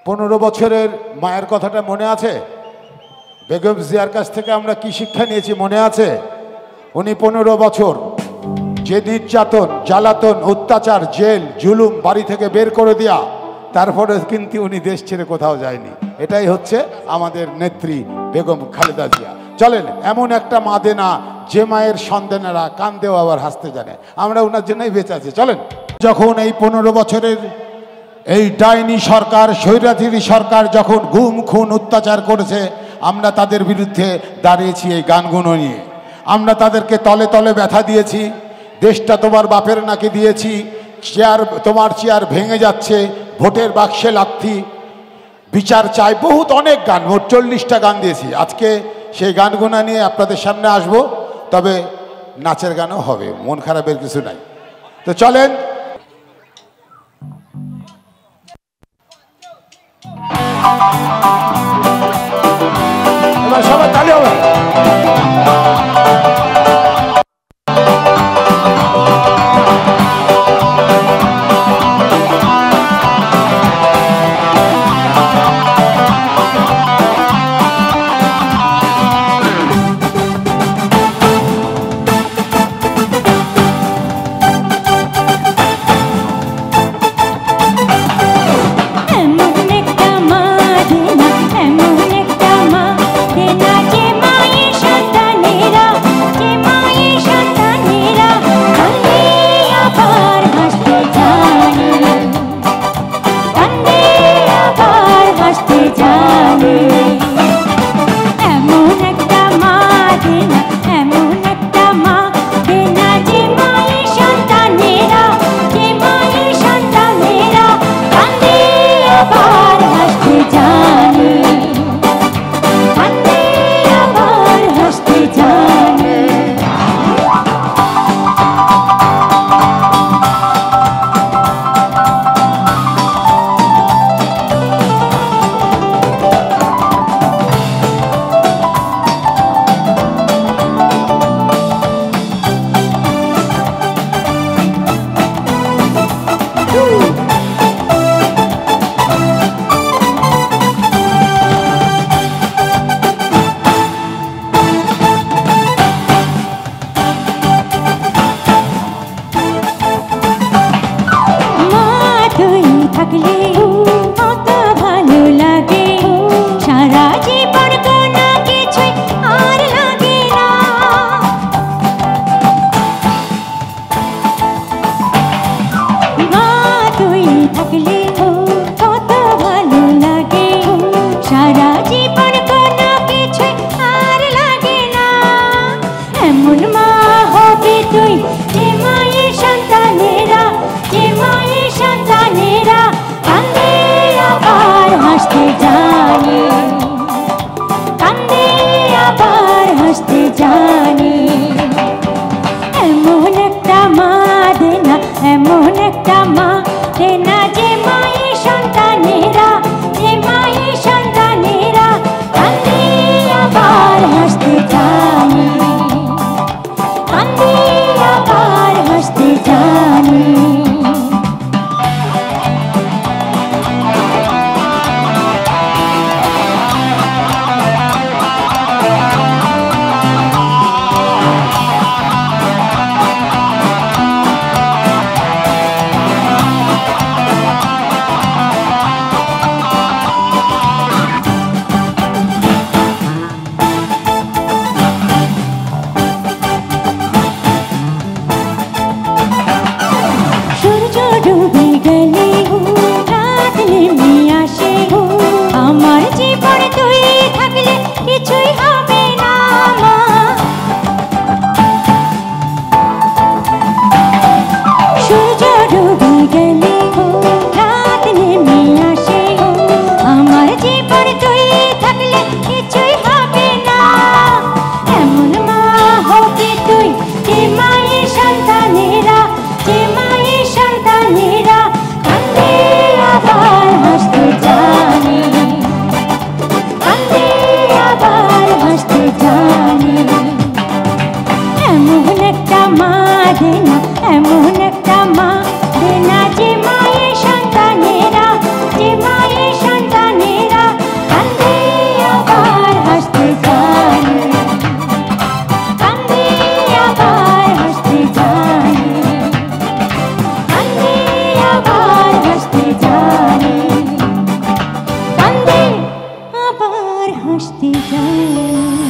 15 বছরের মায়ের কথাটা মনে আছে? বেগম জিয়ার কাছ থেকে আমরা কি শিক্ষা নিয়েছি মনে আছে? উনি 15 বছর যে নির্যাতন, জ্বালাতন, অত্যাচার, জেল, জুলুম, বাড়ি থেকে বের করে দেয়া, তারপরে কিন্তু উনি দেশ ছেড়ে কোথাও যায়নি। এটাই হচ্ছে আমাদের নেত্রী বেগম খালেদা জিয়া। চলেন, এমন একটা মা দেনা যে মায়ের সন্তানেরা কান্দেও আবার হাসতে জানে, আমরা ওনার জন্যই বেঁচে আছি। চলেন, যখন এই 15 বছরের এই ডাইনি সরকার, স্বৈরাচারী সরকার যখন গুম খুন অত্যাচার করেছে, আমরা তাদের বিরুদ্ধে দাঁড়িয়েছি এই গানগুলো নিয়ে। আমরা তাদেরকে তলে তলে ব্যথা দিয়েছি, দেশটা তোমার বাপের নাকি দিয়েছি, চেয়ার তোমার চেয়ার ভেঙে যাচ্ছে, ভোটের বাক্সে লাথি, বিচার চাই, বহুত অনেক গান, মোট 40টা গান দিয়েছি। আজকে সেই গানগুলো নিয়ে আপনাদের সামনে আসব, তবে নাচের গানও হবে, মন খারাপের কিছু নাই। তো চলেন, এবার সবাই তালি হবে। হাসতে যায়।